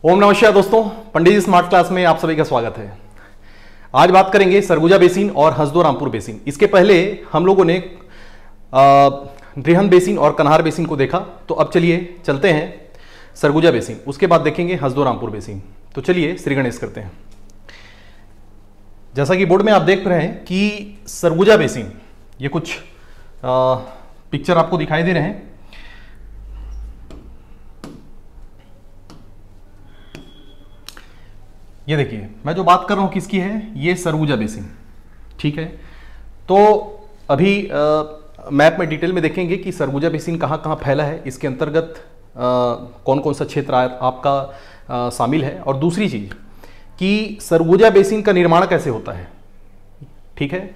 ओम नमस्कार दोस्तों, पंडित जी smart class में आप सभी का स्वागत है। आज बात करेंगे सरगुजा बेसिन और हसदो रामपुर बेसिन। इसके पहले हम लोगों ने रिहन बेसिन और कन्हार बेसिन को देखा, तो अब चलिए चलते हैं सरगुजा बेसिन, उसके बाद देखेंगे हसदो रामपुर बेसिन। तो चलिए श्री गणेश करते हैं। जैसा कि बोर्ड में आप देख रहे हैं कि सरगुजा बेसिन, ये कुछ पिक्चर आपको दिखाई दे रहे हैं। ये देखिए, मैं जो बात कर रहा हूं किसकी है, ये सरगुजा बेसिन, ठीक है। तो अभी मैप में डिटेल में देखेंगे कि सरगुजा बेसिन कहाँ कहाँ फैला है, इसके अंतर्गत कौन कौन सा क्षेत्र आपका शामिल है, और दूसरी चीज कि सरगुजा बेसिन का निर्माण कैसे होता है, ठीक है।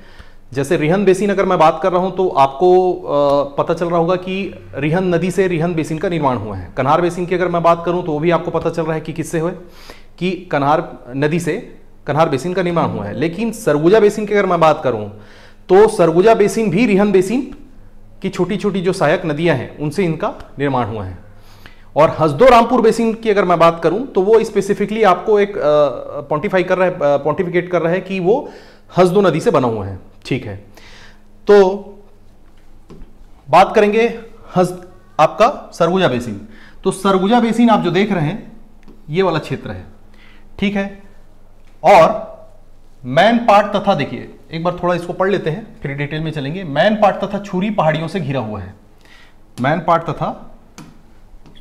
जैसे रिहन बेसिन अगर मैं बात कर रहा हूं तो आपको पता चल रहा होगा कि रिहन नदी से रिहन बेसिन का निर्माण हुआ है। कन्हार बेसिन की अगर मैं बात करूं तो वो भी आपको पता चल रहा है कि किससे हुए, कि कन्हार नदी से कन्हार बेसिन का निर्माण हुआ है। लेकिन सरगुजा बेसिन की अगर मैं बात करूं तो सरगुजा बेसिन भी रिहन बेसिन की छोटी छोटी जो सहायक नदियां हैं उनसे इनका निर्माण हुआ है। और हसदो रामपुर बेसिन की अगर मैं बात करूं तो वो स्पेसिफिकली आपको एक पॉन्टिफिकेट कर रहा है कि वो हसदो नदी से बना हुआ है, ठीक है। तो बात करेंगे आपका सरगुजा बेसिन। तो सरगुजा बेसिन आप जो देख रहे हैं ये वाला क्षेत्र है, ठीक है। और मैन पार्ट तथा, देखिए एक बार थोड़ा इसको पढ़ लेते हैं फिर डिटेल में चलेंगे। मैन पार्ट तथा छुरी पहाड़ियों से घिरा हुआ है। मैन पार्ट तथा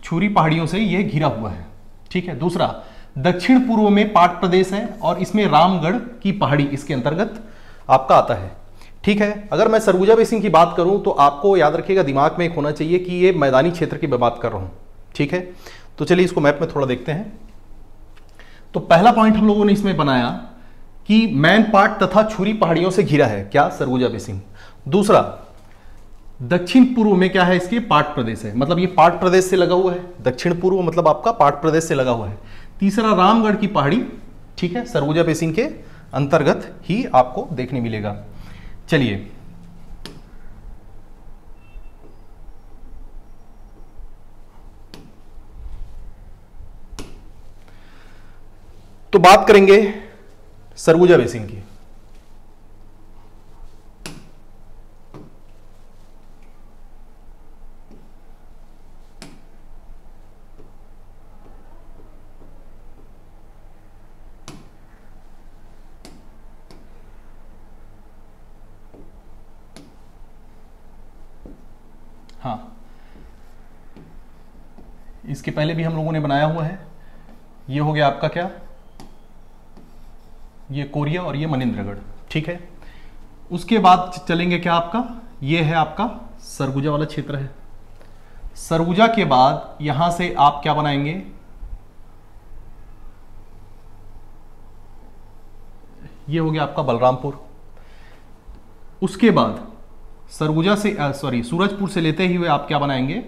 छुरी पहाड़ियों से यह घिरा हुआ है, ठीक है। दूसरा, दक्षिण पूर्व में पाट प्रदेश है और इसमें रामगढ़ की पहाड़ी इसके अंतर्गत आपका आता है, ठीक है। अगर मैं सरगुजा बेसिन की बात करूं तो आपको याद रखिएगा, दिमाग में एक होना चाहिए कि ये मैदानी क्षेत्र की मैं बात कर रहा हूं, ठीक है। तो चलिए इसको मैप में थोड़ा देखते हैं। तो पहला पॉइंट हम लोगों ने इसमें बनाया कि मैन पाट तथा छुरी पहाड़ियों से घिरा है, क्या, सरगुजा बेसिन। दूसरा, दक्षिण पूर्व में क्या है, इसके पाट प्रदेश है, मतलब ये पाट प्रदेश से लगा हुआ है। दक्षिण पूर्व मतलब आपका पाट प्रदेश से लगा हुआ है। तीसरा, रामगढ़ की पहाड़ी, ठीक है, सरगुजा बेसिन के अंतर्गत ही आपको देखने मिलेगा। चलिए तो बात करेंगे सरगुजा बेसिन की। हाँ, इसके पहले भी हम लोगों ने बनाया हुआ है। ये हो गया आपका क्या, ये कोरिया और ये मनिंद्रगढ़, ठीक है। उसके बाद चलेंगे क्या, आपका ये है आपका सरगुजा वाला क्षेत्र है। सरगुजा के बाद यहां से आप क्या बनाएंगे, ये हो गया आपका बलरामपुर। उसके बाद सरगुजा से सूरजपुर से लेते ही हुए आप क्या बनाएंगे,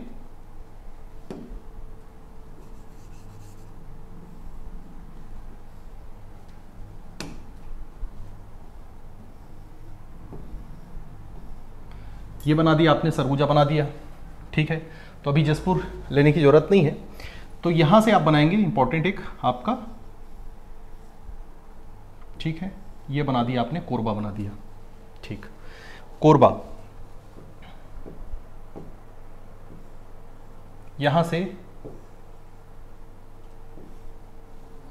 ये बना दिया आपने, सरगुजा बना दिया, ठीक है। तो अभी जसपुर लेने की जरूरत नहीं है। तो यहां से आप बनाएंगे इंपॉर्टेंट एक आपका, ठीक है, ये बना दिया आपने, कोरबा बना दिया, ठीक। कोरबा, यहां से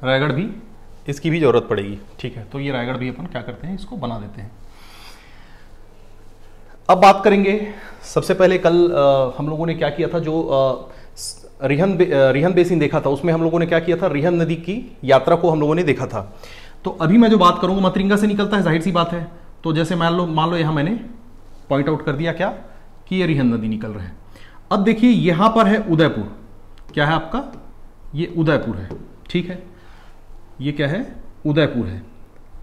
रायगढ़ भी, इसकी भी जरूरत पड़ेगी, ठीक है। तो ये रायगढ़ भी अपन क्या करते हैं, इसको बना देते हैं। अब बात करेंगे, सबसे पहले कल हम लोगों ने क्या किया था, जो रिहन बेसिन देखा था उसमें हम लोगों ने क्या किया था, रिहन नदी की यात्रा को हम लोगों ने देखा था। तो अभी मैं जो बात करूंगा, मतरिंगा से निकलता है, जाहिर सी बात है। तो जैसे मान लो यहां मैंने पॉइंट आउट कर दिया क्या, कि ये रिहन नदी निकल रहा है। अब देखिए यहां पर है उदयपुर, क्या है आपका, ये उदयपुर है, ठीक है। ये क्या है, उदयपुर है।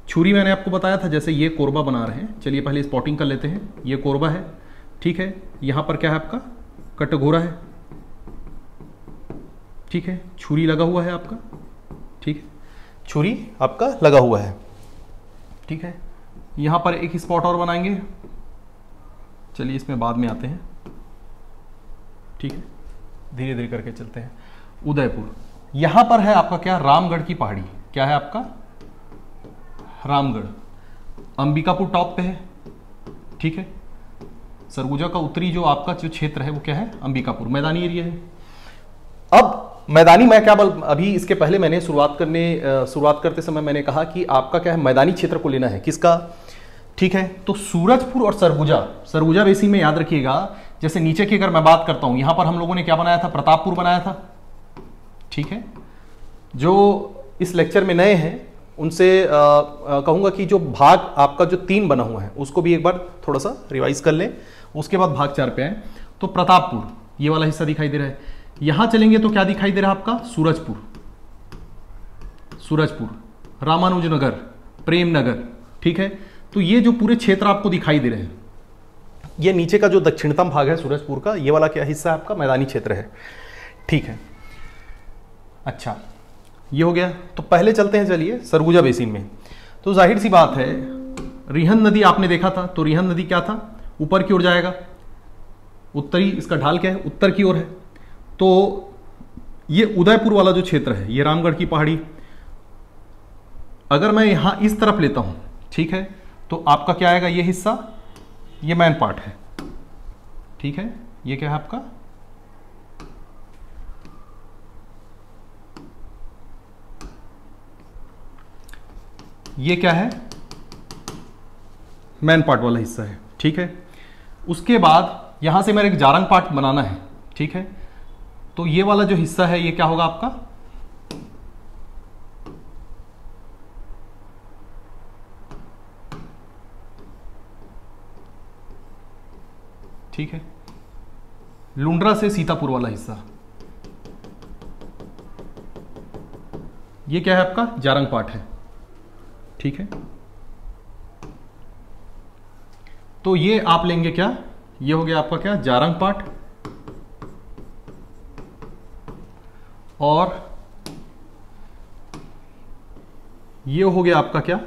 छुरी मैंने आपको बताया था, जैसे ये कोरबा बना रहे हैं। चलिए पहले स्पॉटिंग कर लेते हैं। ये कोरबा है, ठीक है। यहां पर क्या है आपका, कटघोरा है, ठीक है। छुरी लगा हुआ है आपका, ठीक है, छुरी आपका लगा हुआ है, ठीक है। यहां पर एक स्पॉट और बनाएंगे, चलिए इसमें बाद में आते हैं, ठीक है, धीरे धीरे करके चलते हैं। उदयपुर, यहां पर है आपका क्या, रामगढ़ की पहाड़ी। क्या है आपका, रामगढ़। अंबिकापुर टॉप पे है, ठीक है। सरगुजा का उत्तरी जो आपका जो क्षेत्र है वो क्या है, अंबिकापुर, मैदानी एरिया है। अब मैदानी, मैं क्या अभी इसके पहले मैंने शुरुआत करते समय मैंने कहा कि आपका क्या है, मैदानी क्षेत्र को लेना है, किसका, ठीक है। तो सूरजपुर और सरगुजा बेसिन में याद रखिएगा, जैसे नीचे की अगर मैं बात करता हूं, यहां पर हम लोगों ने क्या बनाया था, प्रतापपुर बनाया था, ठीक है। जो इस लेक्चर में नए हैं उनसे कहूंगा कि जो भाग आपका जो 3 बना हुआ है उसको भी एक बार थोड़ा सा रिवाइज कर लें, उसके बाद भाग 4 पे आए। तो प्रतापपुर ये वाला हिस्सा दिखाई दे रहा है, यहां चलेंगे तो क्या दिखाई दे रहा है आपका, सूरजपुर, रामानुजनगर, प्रेमनगर, ठीक है। तो ये जो पूरे क्षेत्र आपको दिखाई दे रहे हैं, ये नीचे का जो दक्षिणतम भाग है सूरजपुर का, ये वाला क्या हिस्सा है आपका, मैदानी क्षेत्र है, ठीक है। अच्छा, ये हो गया। तो पहले चलते हैं, चलिए सरगुजा बेसिन में। तो जाहिर सी बात है, रिहंद नदी आपने देखा था, तो रिहंद नदी क्या था, ऊपर की ओर जाएगा, उत्तरी, इसका ढाल क्या है, उत्तर की ओर है। तो ये उदयपुर वाला जो क्षेत्र है, ये रामगढ़ की पहाड़ी, अगर मैं यहां इस तरफ लेता हूं, ठीक है, तो आपका क्या आएगा, ये हिस्सा, ये मेन पार्ट है, ठीक है। ये क्या है आपका, ये क्या है, मेन पार्ट वाला हिस्सा है, ठीक है। उसके बाद यहां से मेरे एक जारंग पार्ट बनाना है, ठीक है। तो ये वाला जो हिस्सा है ये क्या होगा आपका, ठीक है, लुंड्रा से सीतापुर वाला हिस्सा, ये क्या है आपका, जारंग पार्ट है, ठीक है। तो ये आप लेंगे क्या, ये हो गया आपका क्या, जारंग पार्ट, और ये हो गया आपका क्या,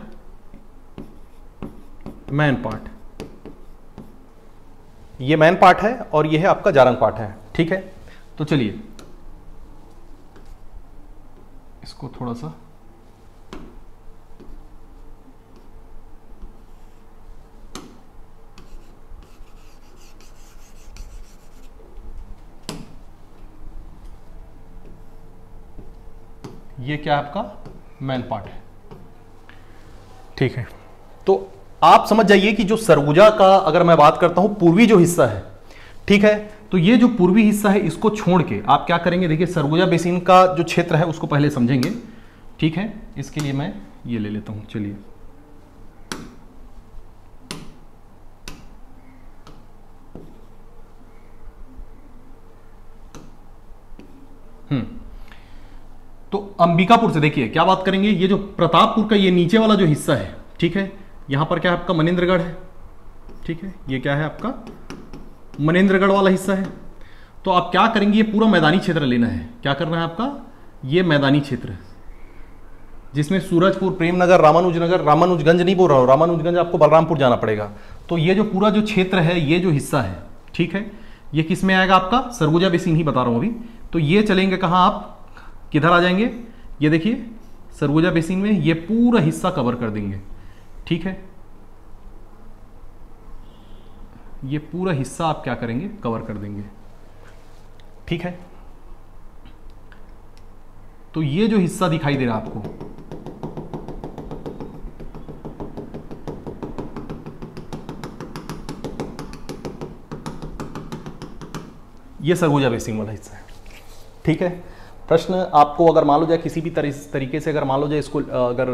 मेन पार्ट। ये मेन पार्ट है और ये है आपका जारंग पार्ट है, ठीक है। तो चलिए इसको थोड़ा सा, ये क्या है आपका, मेन पार्ट है, ठीक है। तो आप समझ जाइए कि जो सरगुजा का अगर मैं बात करता हूं, पूर्वी जो हिस्सा है, ठीक है, तो ये जो पूर्वी हिस्सा है इसको छोड़ के आप क्या करेंगे, देखिए सरगुजा बेसिन का जो क्षेत्र है उसको पहले समझेंगे, ठीक है। इसके लिए मैं ये ले लेता हूं, चलिए। तो अंबिकापुर से देखिए क्या बात करेंगे, ये जो प्रतापपुर का ये नीचे वाला जो हिस्सा है, ठीक है, यहां पर क्या है आपका, मनेंद्रगढ़ है, ठीक है। ये क्या है आपका, मनेंद्रगढ़ वाला हिस्सा है। तो आप क्या करेंगे, ये पूरा मैदानी क्षेत्र लेना है, क्या करना है आपका, ये मैदानी क्षेत्र, जिसमें सूरजपुर, प्रेमनगर, रामानुजगंज नहीं बोल रहा हूं, रामानुजगंज आपको बलरामपुर जाना पड़ेगा। तो ये जो पूरा जो क्षेत्र है, ये जो हिस्सा है, ठीक है, ये किस में आएगा आपका, सरगुजा बेसिन ही बता रहा हूं अभी। तो ये चलेंगे कहां, आप किधर आ जाएंगे, ये देखिए सरगुजा बेसिन में ये पूरा हिस्सा कवर कर देंगे, ठीक है। ये पूरा हिस्सा आप क्या करेंगे, कवर कर देंगे, ठीक है। तो ये जो हिस्सा दिखाई दे रहा है आपको, ये सरगुजा बेसिन वाला हिस्सा है, ठीक है। प्रश्न आपको अगर मान लो जाए किसी भी तरीके से, अगर मान लो जाए इसको अगर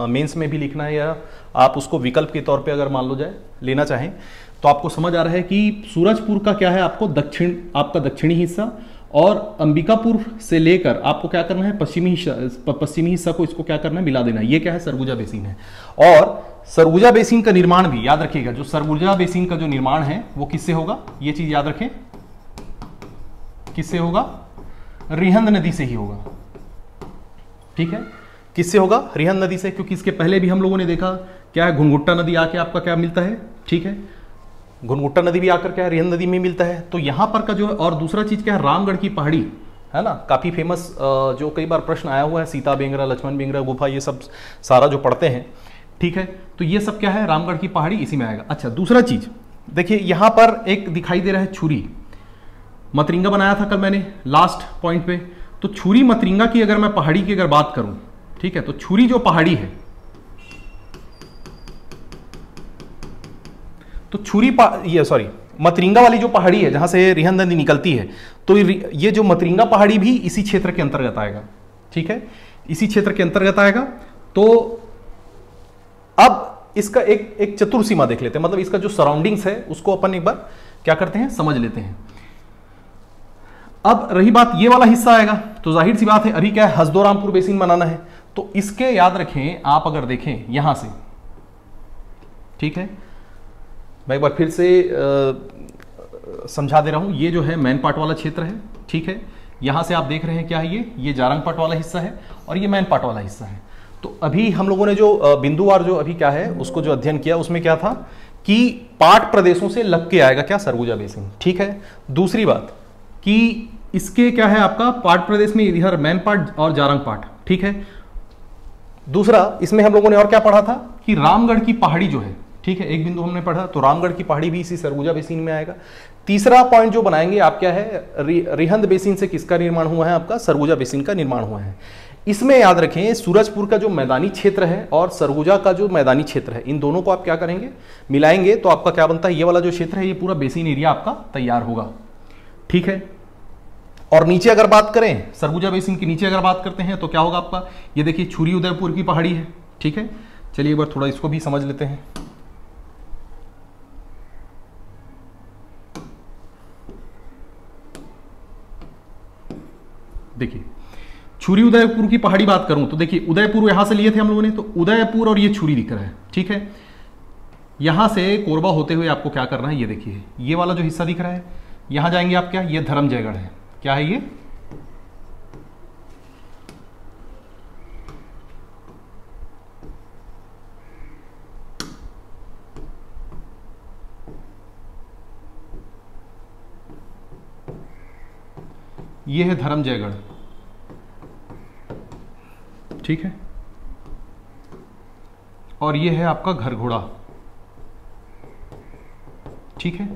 मेंस में भी लिखना है, या आप उसको विकल्प के तौर पे अगर मान लो जाए लेना चाहें, तो आपको समझ आ रहा है कि सूरजपुर का क्या है, आपको आपका दक्षिणी हिस्सा, और अंबिकापुर से लेकर आपको क्या करना है, पश्चिमी हिस्सा को इसको क्या करना है, मिला देना है। ये क्या है, सरगुजा बेसिन है। और सरगुजा बेसिन का निर्माण भी याद रखिएगा, जो सरगुजा बेसिन का जो निर्माण है वो किससे होगा, ये चीज याद रखें, किससे होगा, रिहंद नदी से ही होगा, ठीक है। किससे होगा, रिहंद नदी से, क्योंकि इसके पहले भी हम लोगों ने देखा क्या है, घुनघुट्टा नदी आके आपका क्या मिलता है, ठीक है, घुनघुट्टा नदी भी आकर क्या है, रिहंद नदी में मिलता है। तो यहां पर का जो है, और दूसरा चीज क्या है, रामगढ़ की पहाड़ी, है ना, काफ़ी फेमस, जो कई बार प्रश्न आया हुआ है, सीता बेंगरा, लक्ष्मण बेंगरा गुफा, ये सब सारा जो पढ़ते हैं, ठीक है। तो ये सब क्या है, रामगढ़ की पहाड़ी इसी में आएगा। अच्छा, दूसरा चीज देखिए, यहां पर एक दिखाई दे रहा है छुरी मतरिंगा, बनाया था कल मैंने लास्ट पॉइंट पे। तो छुरी मतरिंगा की अगर मैं पहाड़ी की अगर बात करूं, ठीक है, तो छुरी जो पहाड़ी है, तो मतरिंगा वाली जो पहाड़ी है जहां से रिहंद नदी निकलती है, तो ये जो मतरिंगा पहाड़ी भी इसी क्षेत्र के अंतर्गत आएगा, ठीक है, इसी क्षेत्र के अंतर्गत आएगा। तो अब इसका एक चतुर सीमा देख लेते हैं, मतलब इसका जो सराउंडिंग्स है उसको अपन एक बार क्या करते हैं, समझ लेते हैं। अब रही बात ये वाला हिस्सा आएगा, तो जाहिर सी बात है अभी क्या है, हसदोरामपुर बेसिन बनाना है, तो इसके याद रखें आप अगर देखें यहां से, ठीक है, मैं एक बार फिर से समझा दे रहा हूं, ये जो है मैन पार्ट वाला क्षेत्र है, ठीक है, यहां से आप देख रहे हैं क्या है, ये जारंग पार्ट वाला हिस्सा है और ये मैन पार्ट वाला हिस्सा है। तो अभी हम लोगों ने जो बिंदुवार जो अभी क्या है उसको जो अध्ययन किया, उसमें क्या था कि पार्ट प्रदेशों से लग के आएगा क्या, सरगुजा बेसिन, ठीक है। दूसरी बात कि इसके क्या है आपका पार्ट प्रदेश में इधर मैन पार्ट और जारंग पार्ट, ठीक है। दूसरा इसमें हम लोगों ने और क्या पढ़ा था कि रामगढ़ की पहाड़ी जो है, ठीक है, एक बिंदु हमने पढ़ा, तो रामगढ़ की पहाड़ी भी इसी सरगुजा बेसिन में आएगा। तीसरा पॉइंट जो बनाएंगे आप क्या है, रिहंद बेसिन से किसका निर्माण हुआ है, आपका सरगुजा बेसिन का निर्माण हुआ है। इसमें याद रखें सूरजपुर का जो मैदानी क्षेत्र है और सरगुजा का जो मैदानी क्षेत्र है, इन दोनों को आप क्या करेंगे, मिलाएंगे, तो आपका क्या बनता है, ये वाला जो क्षेत्र है ये पूरा बेसिन एरिया आपका तैयार होगा, ठीक है। और नीचे अगर बात करें, सरगुजा बेसिन के नीचे अगर बात करते हैं तो क्या होगा आपका, ये देखिए छुरी उदयपुर की पहाड़ी है, ठीक है। चलिए एक बार थोड़ा इसको भी समझ लेते हैं। देखिए छुरी उदयपुर की पहाड़ी बात करूं तो देखिए उदयपुर यहां से लिए थे हम लोगों ने, तो उदयपुर और ये छुरी दिख रहा है, ठीक है। यहां से कोरबा होते हुए आपको क्या करना है, ये देखिए ये वाला जो हिस्सा दिख रहा है, यहां जाएंगे आप क्या, ये धर्मजयगढ़ है, क्या है ये है धर्मजयगढ़, ठीक है। और ये है आपका घरघोड़ा, ठीक है।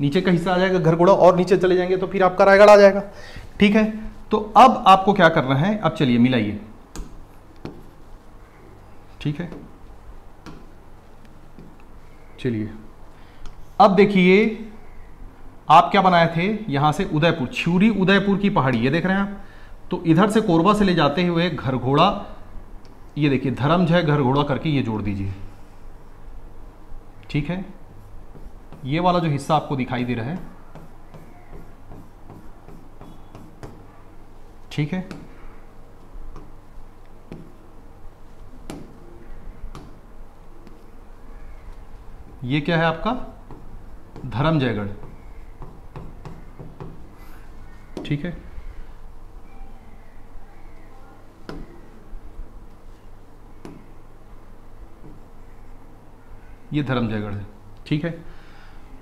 नीचे का हिस्सा आ जाएगा घरघोड़ा, और नीचे चले जाएंगे तो फिर आपका रायगढ़ आ जाएगा, ठीक है। तो अब आपको क्या करना है, अब चलिए मिलाइए, ठीक है। चलिए अब देखिए आप क्या बनाए थे, यहां से उदयपुर, छुरी उदयपुर की पहाड़ी, ये देख रहे हैं आप, तो इधर से कोरबा से ले जाते हुए घरघोड़ा, ये देखिए धर्मजय घरघोड़ा करके ये जोड़ दीजिए, ठीक है। ये वाला जो हिस्सा आपको दिखाई दे रहा है, ठीक है, ये क्या है आपका धर्मजयगढ़, ठीक है। ये धर्मजयगढ़ है, ठीक है।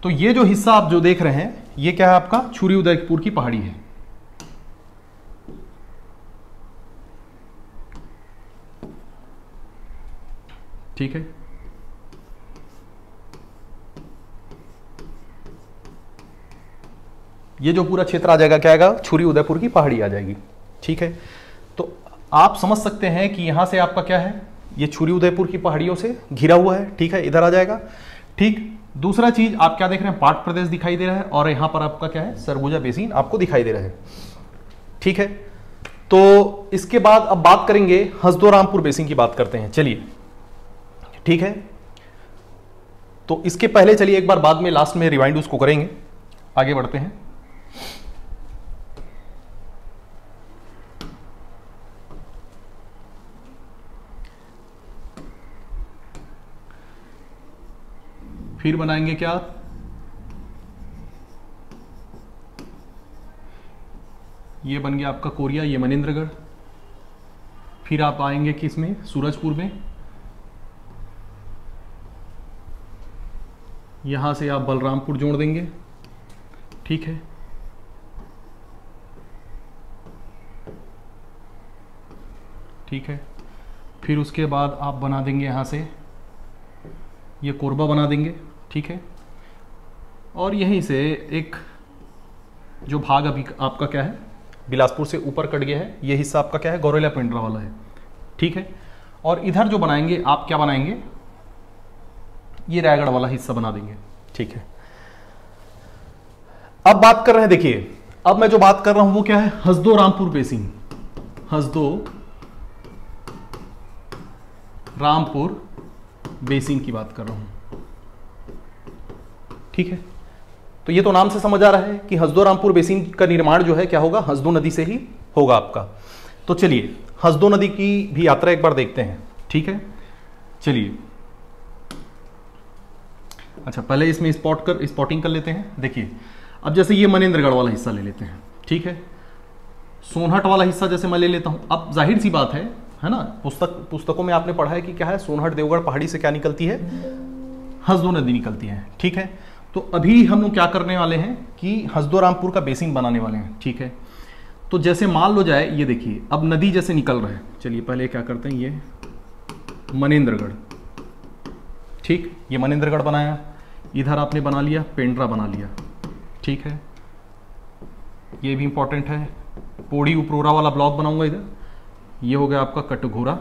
तो ये जो हिस्सा आप जो देख रहे हैं ये क्या है आपका छुरी उदयपुर की पहाड़ी है, ठीक है। ये जो पूरा क्षेत्र आ जाएगा क्या आएगा, छुरी उदयपुर की पहाड़ी आ जाएगी, ठीक है। तो आप समझ सकते हैं कि यहां से आपका क्या है, ये छुरी उदयपुर की पहाड़ियों से घिरा हुआ है, ठीक है, इधर आ जाएगा, ठीक। दूसरा चीज आप क्या देख रहे हैं, पाट प्रदेश दिखाई दे रहा है और यहां पर आपका क्या है सरगुजा बेसिन आपको दिखाई दे रहा है, ठीक है। तो इसके बाद अब बात करेंगे हसदोरामपुर बेसिन की बात करते हैं, चलिए, ठीक है। तो इसके पहले चलिए एक बार बाद में लास्ट में रिवाइंड उसको करेंगे, आगे बढ़ते हैं। फिर बनाएंगे क्या, ये बन गया आपका कोरिया, ये मनेंद्रगढ़। फिर आप आएंगे किसमें, सूरजपुर में, यहां से आप बलरामपुर जोड़ देंगे, ठीक है। ठीक है। फिर उसके बाद आप बना देंगे यहाँ से ये कोरबा बना देंगे, ठीक है। और यहीं से एक जो भाग अभी आपका क्या है बिलासपुर से ऊपर कट गया है, ये हिस्सा आपका क्या है गौरेला पेंड्रा वाला है, ठीक है। और इधर जो बनाएंगे आप क्या बनाएंगे, ये रायगढ़ वाला हिस्सा बना देंगे, ठीक है। अब बात कर रहे हैं, देखिए अब मैं जो बात कर रहा हूं वो क्या है, हसदो रामपुर बेसिन, हसदो रामपुर बेसिन की बात कर रहा हूं, ठीक है। तो ये तो नाम से समझ आ रहा है कि हसदो रामपुर बेसिन का निर्माण जो है क्या होगा, हसदो नदी से ही होगा आपका। तो चलिए हसदो नदी की भी यात्रा एक बार देखते हैं, ठीक है। चलिए अच्छा पहले इसमें स्पॉटिंग कर लेते हैं। देखिए अब जैसे ये मनेंद्रगढ़ वाला हिस्सा ले लेते हैं, ठीक है। सोनहट वाला हिस्सा जैसे मैं ले लेता हूं, अब जाहिर सी बात है ना, पुस्तकों में आपने पढ़ा है कि क्या है, सोनहट देवगढ़ पहाड़ी से क्या निकलती है, हसदो नदी निकलती है, ठीक है। तो अभी हम लोग क्या करने वाले हैं कि हसदो रामपुर का बेसिन बनाने वाले हैं, ठीक है। तो जैसे मान लो जाए, ये देखिए अब नदी जैसे निकल रहा है, चलिए पहले क्या करते हैं, ये मनेंद्रगढ़, ठीक, ये मनेंद्रगढ़ बनाया, इधर आपने बना लिया पेंड्रा बना लिया, ठीक है। ये भी इंपॉर्टेंट है, पोड़ी उपरोरा वाला ब्लॉक बनाऊंगा इधर, ये हो गया आपका कटघोरा,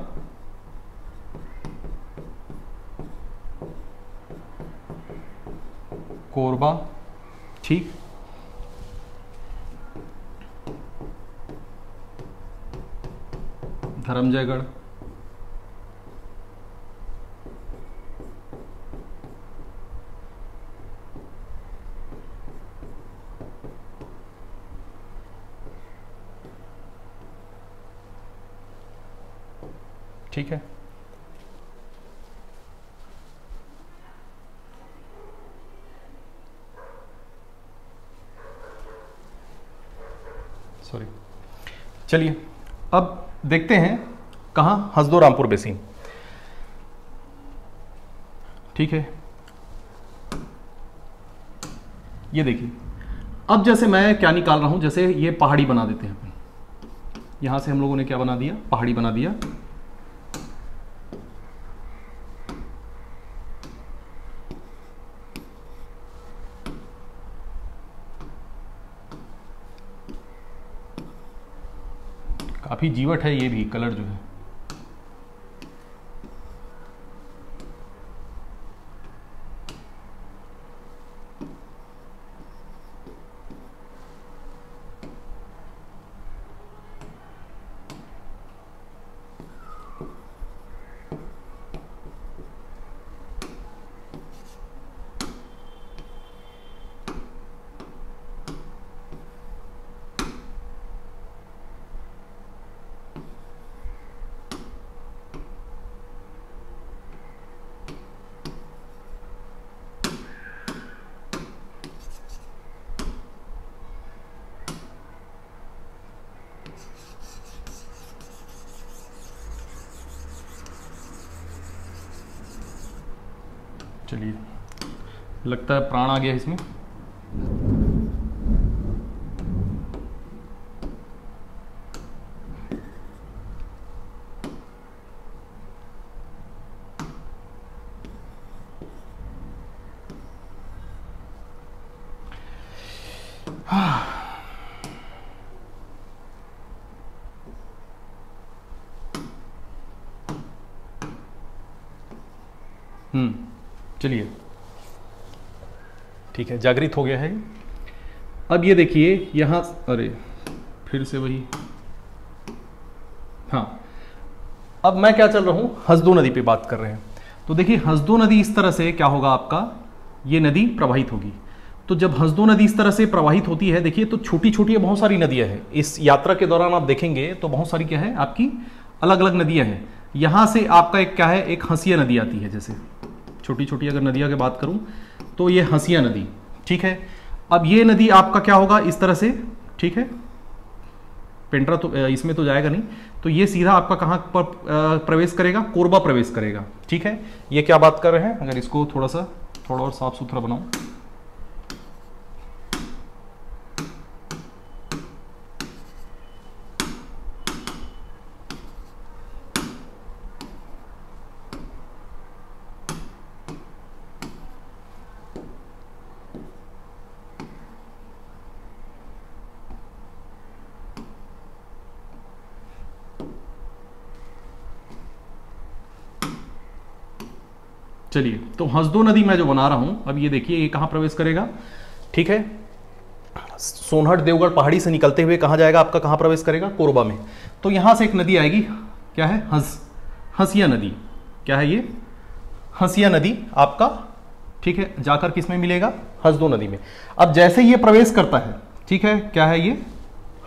कोरबा, ठीक, धर्मजयगढ़, ठीक है। सॉरी, चलिए अब देखते हैं कहां, हसदो रामपुर बेसिन, ठीक है। ये देखिए अब जैसे मैं क्या निकाल रहा हूं, जैसे ये पहाड़ी बना देते हैं अपन, यहां से हम लोगों ने क्या बना दिया, पहाड़ी बना दिया, काफी जीवट है ये भी कलर जो है, चलिए लगता है प्राण आ गया इसमें, चलिए ठीक है, जागृत हो गया है। अब ये देखिए यहां, अरे फिर से वही, हाँ अब मैं क्या चल रहा हूं, हसदो नदी पे बात कर रहे हैं। तो देखिए हसदो नदी इस तरह से क्या होगा आपका, ये नदी प्रवाहित होगी। तो जब हसदो नदी इस तरह से प्रवाहित होती है, देखिए तो छोटी छोटी बहुत सारी नदियां हैं, इस यात्रा के दौरान आप देखेंगे तो बहुत सारी क्या है आपकी अलग अलग नदियां हैं। यहां से आपका एक क्या है, एक हंसिया नदी आती है, जैसे छोटी छोटी अगर नदियां की बात करूं तो ये हंसिया नदी, ठीक है। अब ये नदी आपका क्या होगा इस तरह से, ठीक है, पेंड्रा तो इसमें तो जाएगा नहीं, तो ये सीधा आपका कहां पर प्रवेश करेगा, कोरबा प्रवेश करेगा, ठीक है। ये क्या बात कर रहे हैं, अगर इसको थोड़ा और साफ सुथरा बनाऊं, चलिए, तो हसदो नदी मैं जो बना रहा हूं, अब ये देखिए ये कहां प्रवेश करेगा, ठीक है, सोनहट देवगढ़ पहाड़ी से निकलते हुए कहां जाएगा आपका, कहां प्रवेश करेगा, कोरबा में। तो यहां से एक नदी आएगी, क्या है, हंसिया नदी। क्या है ये, हंसिया नदी आपका, ठीक है, जाकर किस में मिलेगा, हसदो नदी में। अब जैसे ये प्रवेश करता है, ठीक है, क्या है ये,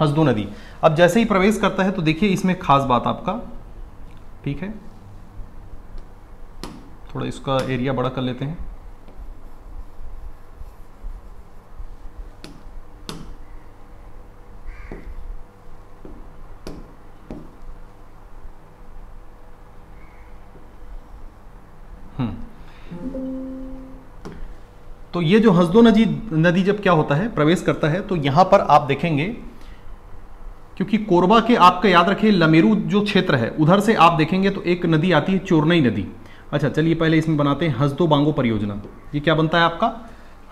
हसदो नदी। अब जैसे ही प्रवेश करता है तो देखिए इसमें खास बात आपका, ठीक है, थोड़ा इसका एरिया बड़ा कर लेते हैं। तो ये जो हसदो नदी जब क्या होता है, प्रवेश करता है, तो यहां पर आप देखेंगे, क्योंकि कोरबा के आपका याद रखिए लमेरू जो क्षेत्र है उधर से आप देखेंगे तो एक नदी आती है, चोरनई नदी। अच्छा चलिए पहले इसमें बनाते हैं हसदो बांगो परियोजना। ये क्या बनता है आपका,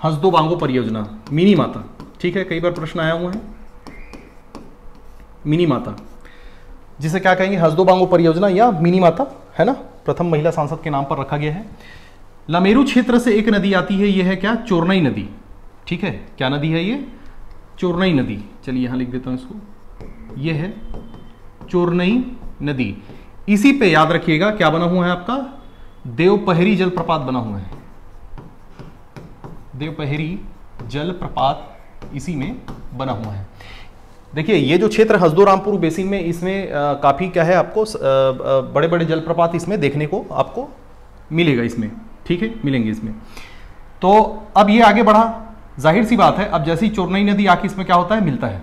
हसदो बांगो परियोजना, मिनी माता, ठीक है, कई बार प्रश्न आया हुआ है, मिनी माता, जिसे क्या कहेंगे, हसदो बांगो परियोजना या मिनी माता, है ना, प्रथम महिला सांसद के नाम पर रखा गया है। लमेरू क्षेत्र से एक नदी आती है, ये है क्या, चोरनई नदी, ठीक है, क्या नदी है ये, चोरनई नदी। चलिए यहां लिख देता हूं इसको, ये है चोरनई नदी। इसी पे याद रखिएगा क्या बना हुआ है आपका, देवपहरी जलप्रपात बना हुआ है, देवपहरी जलप्रपात इसी में बना हुआ है। देखिए ये जो क्षेत्र हसदो रामपुर बेसिन में, इसमें काफी क्या है आपको बड़े बड़े जलप्रपात इसमें देखने को आपको मिलेगा इसमें, ठीक है, मिलेंगे इसमें। तो अब ये आगे बढ़ा, जाहिर सी बात है, अब जैसे ही चोरनई नदी आके इसमें क्या होता है, मिलता है।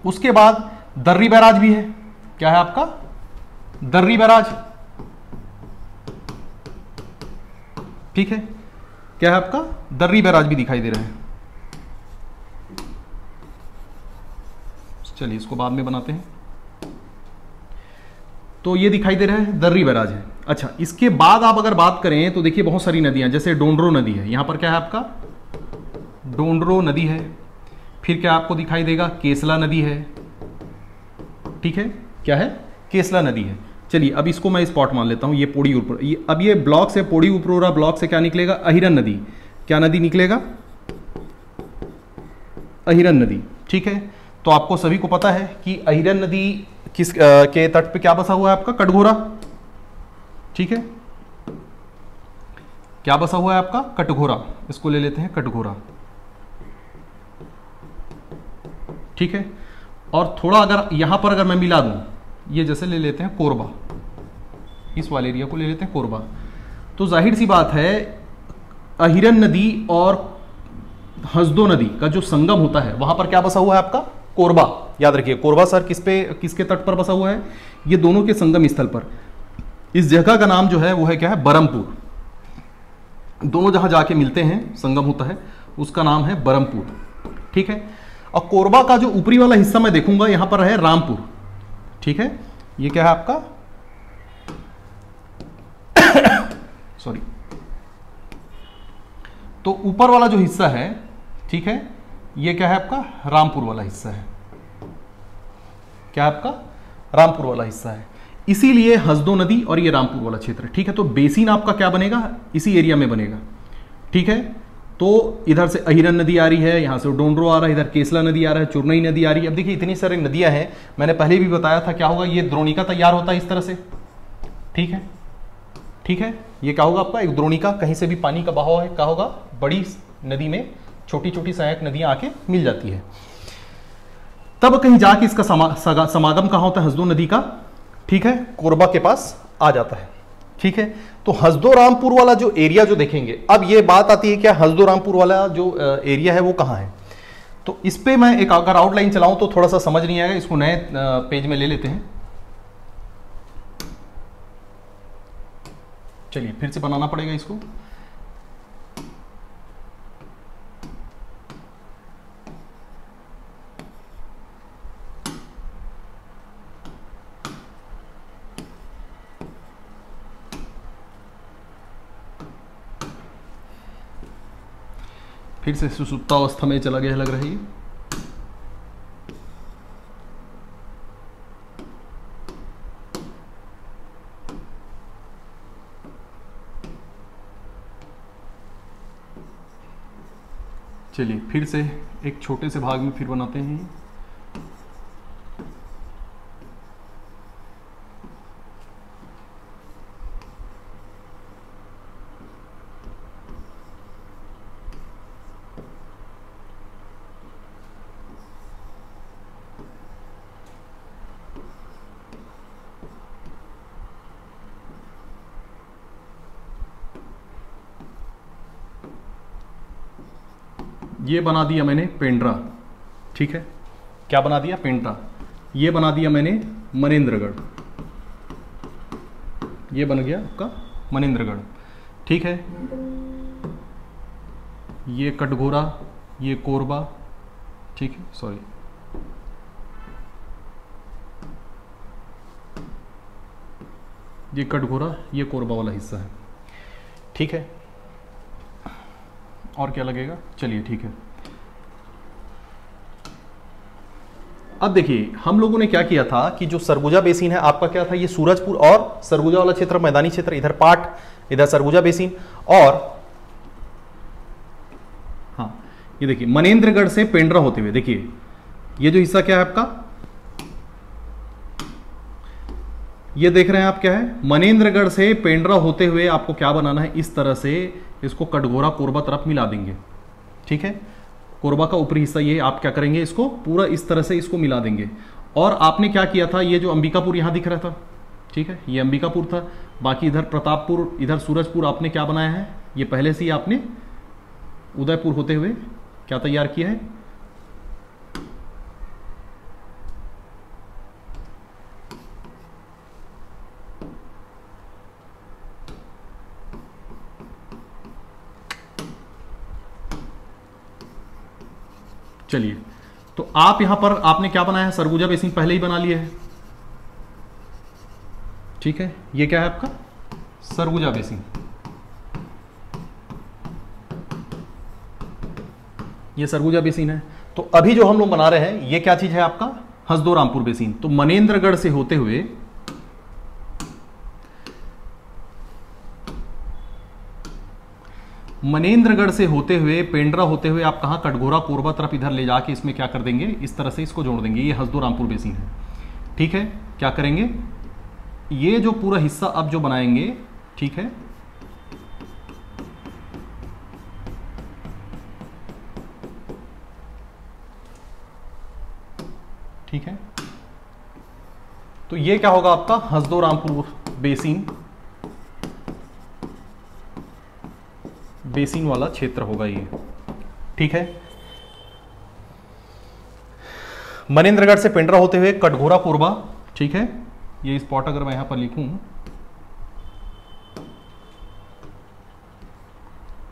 उसके बाद दर्री बैराज भी है, क्या है आपका, दर्री बैराज, ठीक है, क्या है आपका, दर्री बैराज भी दिखाई दे रहा है। चलिए इसको बाद में बनाते हैं। तो ये दिखाई दे रहा है, दर्री बैराज है। अच्छा, इसके बाद आप अगर बात करें तो देखिए बहुत सारी नदियां, जैसे डोंडरो नदी है, यहां पर क्या है आपका, डोंडरो नदी है। फिर क्या आपको दिखाई देगा, केसला नदी है, ठीक है, क्या है, केसला नदी है। चलिए अब इसको मैं स्पॉट मान लेता हूं, ये पोड़ी ऊपर, अब ये ब्लॉक से, पोड़ी उपरोरा ब्लॉक से क्या निकलेगा, अहिरन नदी। क्या नदी निकलेगा, अहिरन नदी, ठीक है। तो आपको सभी को पता है कि अहिरन नदी किस के तट पे क्या बसा हुआ है आपका, कटघोरा, ठीक है, क्या बसा हुआ है आपका, कटघोरा, इसको ले लेते हैं कटघोरा, ठीक है। और थोड़ा अगर यहां पर अगर मैं मिला दूं, ये जैसे ले लेते हैं कोरबा, इस वाले एरिया को ले लेते हैं कोरबा, तो जाहिर सी बात है अहिरन नदी और हसदो नदी का जो संगम होता है वहां पर क्या बसा हुआ है आपका, कोरबा। याद रखिए कोरबा सर किसके तट पर बसा हुआ है, ये दोनों के संगम स्थल पर। इस जगह का नाम जो है वो है क्या है, बरमपुर। दोनों जहां जाके मिलते हैं, संगम होता है, उसका नाम है बरमपुर, ठीक है। और कोरबा का जो ऊपरी वाला हिस्सा मैं देखूंगा, यहां पर है रामपुर, ठीक है, ये क्या है आपका सॉरी, तो ऊपर वाला जो हिस्सा है, ठीक है, ये क्या है आपका, रामपुर वाला हिस्सा है, क्या है आपका, रामपुर वाला हिस्सा है। इसीलिए हसदो नदी और ये रामपुर वाला क्षेत्र, ठीक है। तो बेसिन आपका क्या बनेगा, इसी एरिया में बनेगा, ठीक है। तो इधर से अहिरन नदी आ रही है, यहां से डोंडरो आ रहा है, इधर केसला नदी आ रहा है, चुरनई नदी आ रही है। अब देखिए इतनी सारी नदियां हैं, मैंने पहले भी बताया था क्या होगा, ये द्रोणिका तैयार होता है इस तरह से, ठीक है, ठीक है। ये क्या होगा आपका, एक द्रोणिका, कहीं से भी पानी का बहाव है, क्या होगा, बड़ी नदी में छोटी छोटी सहायक नदियां आके मिल जाती है, तब कहीं जाके इसका समागम कहां होता है, हसदो नदी का, ठीक है, कोरबा के पास आ जाता है, ठीक है। तो हसदो रामपुर वाला जो एरिया जो देखेंगे, अब ये बात आती है क्या, हसदो रामपुर वाला जो एरिया है वो कहां है। तो इस पे मैं एक अगर आउटलाइन चलाऊं तो थोड़ा सा समझ नहीं आएगा, इसको नए पेज में ले लेते हैं। चलिए फिर से बनाना पड़ेगा इसको। फिर से सुसुप्तावस्था में चला गया लग रहा है। चलिए फिर से एक छोटे से भाग में फिर बनाते हैं। ये बना दिया मैंने पेंड्रा, ठीक है, क्या बना दिया? पेंड्रा। ये बना दिया मैंने मनेंद्रगढ़, ये बन गया आपका मनेंद्रगढ़, ठीक है। ये कटघोरा, ये कोरबा, ठीक है, सॉरी, ये कटघोरा, ये कोरबा वाला हिस्सा है, ठीक है। और क्या लगेगा? चलिए ठीक है। अब देखिए हम लोगों ने क्या किया था कि जो सरगुजा बेसिन है आपका क्या था, ये सूरजपुर और सरगुजा वाला क्षेत्र, मैदानी क्षेत्र, इधर पाट, इधर सरगुजा बेसिन, और हाँ ये देखिए मनेंद्रगढ़ से पेंड्रा होते हुए, देखिए ये जो हिस्सा क्या है आपका, ये देख रहे हैं आप, क्या है? मनेंद्रगढ़ से पेंड्रा होते हुए आपको क्या बनाना है, इस तरह से इसको कटघोरा कोरबा तरफ मिला देंगे, ठीक है। कोरबा का ऊपरी हिस्सा ये आप क्या करेंगे, इसको पूरा इस तरह से इसको मिला देंगे। और आपने क्या किया था, ये जो अंबिकापुर यहां दिख रहा था, ठीक है, ये अंबिकापुर था, बाकी इधर प्रतापपुर, इधर सूरजपुर आपने क्या बनाया है, ये पहले से ही आपने उदयपुर होते हुए क्या तैयार किया है, चलिए। तो आप यहां पर आपने क्या बनाया है, सरगुजा बेसिन पहले ही बना लिया है, ठीक है। ये क्या है आपका सरगुजा बेसिन, ये सरगुजा बेसिन है। तो अभी जो हम लोग बना रहे हैं ये क्या चीज है आपका, हसदो रामपुर बेसिन। तो मनेंद्रगढ़ से होते हुए पेंड्रा होते हुए आप कहां, कटघोरा कोरबा तरफ इधर ले जाके इसमें क्या कर देंगे, इस तरह से इसको जोड़ देंगे। ये हसदो रामपुर बेसिन है, ठीक है। क्या करेंगे, ये जो पूरा हिस्सा अब जो बनाएंगे, ठीक है, ठीक है। तो ये क्या होगा आपका हसदो रामपुर बेसिन वाला क्षेत्र होगा ये, ठीक है। मनेंद्रगढ़ से पेंड्रा होते हुए कटघोरा कोरबा, ठीक है। ये स्पॉट अगर मैं यहां पर लिखूं,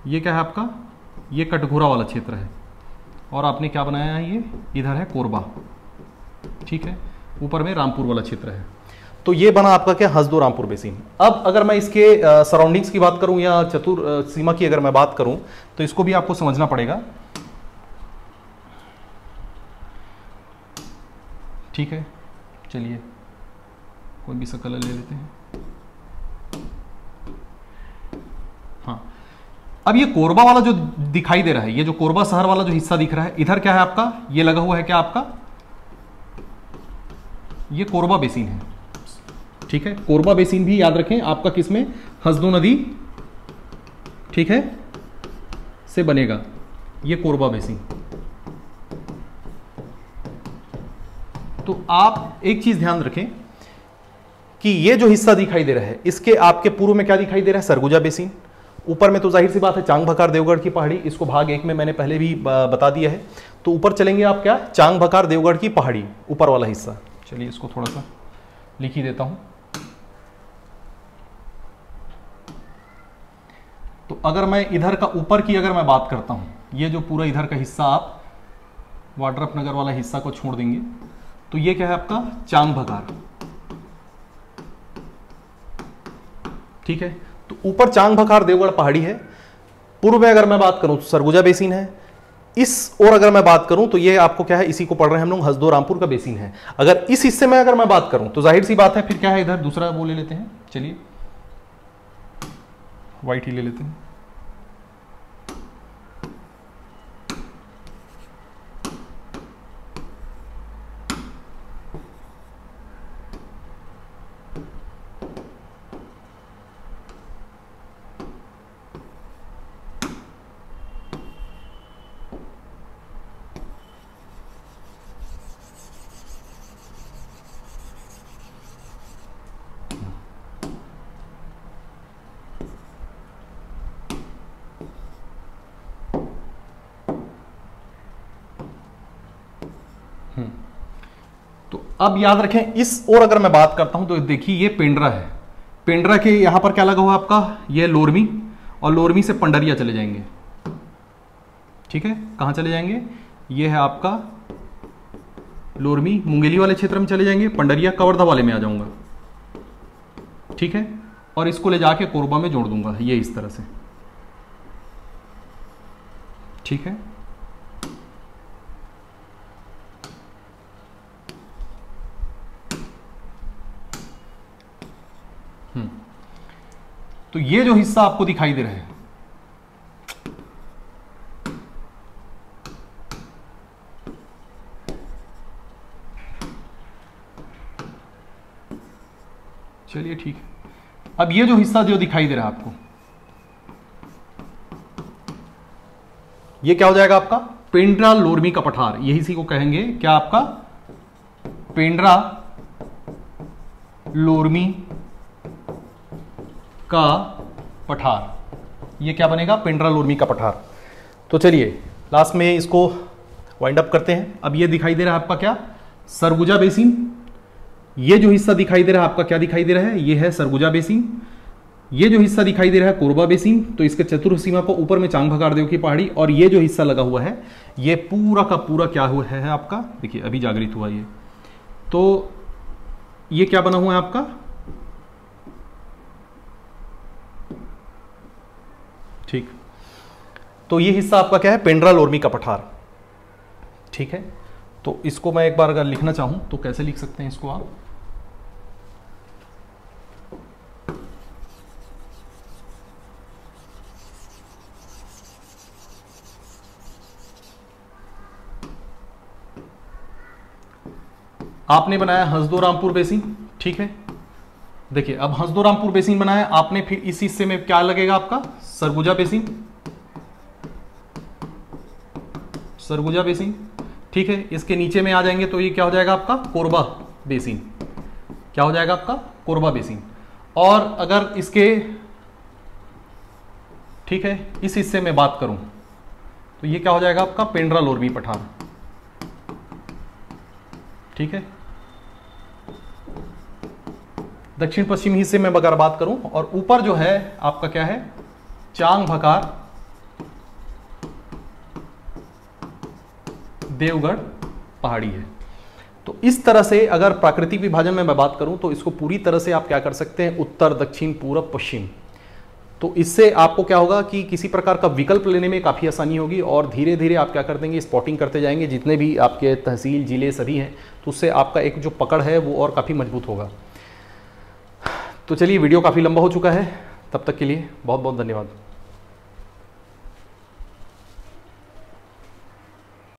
ये क्या है आपका, ये कटघोरा वाला क्षेत्र है, और आपने क्या बनाया है, ये इधर है कोरबा, ठीक है, ऊपर में रामपुर वाला क्षेत्र है। तो ये बना आपका क्या, हसदो रामपुर बेसिन। अब अगर मैं इसके सराउंडिंग्स की बात करूं या चतुर सीमा की अगर मैं बात करूं, तो इसको भी आपको समझना पड़ेगा, ठीक है। चलिए कोई भी सा कलर ले लेते हैं। हाँ, अब ये कोरबा वाला जो दिखाई दे रहा है, ये जो कोरबा शहर वाला जो हिस्सा दिख रहा है, इधर क्या है आपका, ये लगा हुआ है क्या आपका, ये कोरबा बेसिन है, ठीक है। कोरबा बेसिन भी याद रखें आपका किसमें, हसदो नदी, ठीक है, से बनेगा ये कोरबा बेसिन। तो आप एक चीज ध्यान रखें कि ये जो हिस्सा दिखाई दे रहा है, इसके आपके पूर्व में क्या दिखाई दे रहा है, सरगुजा बेसिन। ऊपर में तो जाहिर सी बात है चांग भकार देवगढ़ की पहाड़ी, इसको भाग 1 में मैंने पहले भी बता दिया है। तो ऊपर चलेंगे आप, क्या, चांग भकार देवगढ़ की पहाड़ी, ऊपर वाला हिस्सा। चलिए इसको थोड़ा सा लिख ही देता हूं। तो अगर मैं इधर का ऊपर की अगर मैं बात करता हूं, ये जो पूरा इधर का हिस्सा आप वाड्रफ नगर वाला हिस्सा को छोड़ देंगे, तो ये क्या है आपका चांग भकार, ठीक है। तो ऊपर चांग भकार देवगढ़ पहाड़ी है, पूर्व में अगर मैं बात करूं तो सरगुजा बेसिन है, इस और अगर मैं बात करूं तो ये आपको क्या है, इसी को पढ़ रहे हैं हम लोग, हसदो रामपुर का बेसिन है। अगर इस हिस्से में अगर मैं बात करूं तो जाहिर सी बात है फिर क्या है, इधर दूसरा वो ले लेते हैं, चलिए व्हाइट ही ले लेते हैं। तो अब याद रखें इस और अगर मैं बात करता हूं तो देखिए ये पेंड्रा है, पेंड्रा के यहां पर क्या लगा हुआ आपका, ये लोरमी, और लोरमी से पंडरिया चले जाएंगे। ठीक है, कहां चले जाएंगे, ये है आपका लोरमी, मुंगेली वाले क्षेत्र में चले जाएंगे, पंडरिया कवर्धा वाले में आ जाऊंगा। ठीक है, और इसको ले जाके कोरबा में जोड़ दूंगा, ये इस तरह से। ठीक है, तो ये जो हिस्सा आपको दिखाई दे रहा है, चलिए ठीक है, अब ये जो हिस्सा जो दिखाई दे रहा है आपको, ये क्या हो जाएगा आपका, पेंड्रा लोरमी का पठार, यही इसी को कहेंगे क्या आपका, पेंड्रा लोरमी का पठार। ये क्या बनेगा, पेंड्रा लोरमी का पठार। तो चलिए लास्ट में इसको वाइंड अप करते हैं। अब ये दिखाई दे रहा है आपका क्या, सरगुजा बेसिन। ये जो हिस्सा दिखाई दे रहा है आपका क्या दिखाई दे रहा है, ये है सरगुजा बेसिन। ये जो हिस्सा दिखाई दे रहा है कोरबा बेसिन, तो इसके चतुर्थ सीमा पर ऊपर में चांग भगारदेव की पहाड़ी, और ये जो हिस्सा लगा हुआ है ये पूरा का पूरा क्या हुआ है आपका, देखिए अभी जागृत हुआ ये, तो ये क्या बना हुआ है आपका, ठीक, तो ये हिस्सा आपका क्या है, पेंड्रा लोरमी का पठार। ठीक है, तो इसको मैं एक बार अगर लिखना चाहूं तो कैसे लिख सकते हैं इसको आप, आपने बनाया हंसदो रामपुर बेसिन। ठीक है, देखिए अब हंसदो रामपुर बेसिन बनाया आपने, फिर इस हिस्से में क्या लगेगा आपका, सरगुजा बेसिन, सरगुजा बेसिन। ठीक है, इसके नीचे में आ जाएंगे तो ये क्या हो जाएगा आपका, कोरबा बेसिन। क्या हो जाएगा आपका, कोरबा बेसिन। और अगर इसके, ठीक है, इस हिस्से में बात करूं तो ये क्या हो जाएगा आपका, पेंड्रा लोरमी पठार। ठीक है, दक्षिण पश्चिमी हिस्से में अगर बात करूं, और ऊपर जो है आपका क्या है, चांग भकार देवगढ़ पहाड़ी है। तो इस तरह से अगर प्राकृतिक विभाजन में मैं बात करूं तो इसको पूरी तरह से आप क्या कर सकते हैं, उत्तर दक्षिण पूर्व पश्चिम। तो इससे आपको क्या होगा कि किसी प्रकार का विकल्प लेने में काफ़ी आसानी होगी, और धीरे धीरे आप क्या कर देंगे, स्पॉटिंग करते जाएंगे जितने भी आपके तहसील जिले सभी हैं, तो उससे आपका एक जो पकड़ है वो और काफ़ी मजबूत होगा। तो चलिए वीडियो काफ़ी लंबा हो चुका है, तब तक के लिए बहुत बहुत धन्यवाद।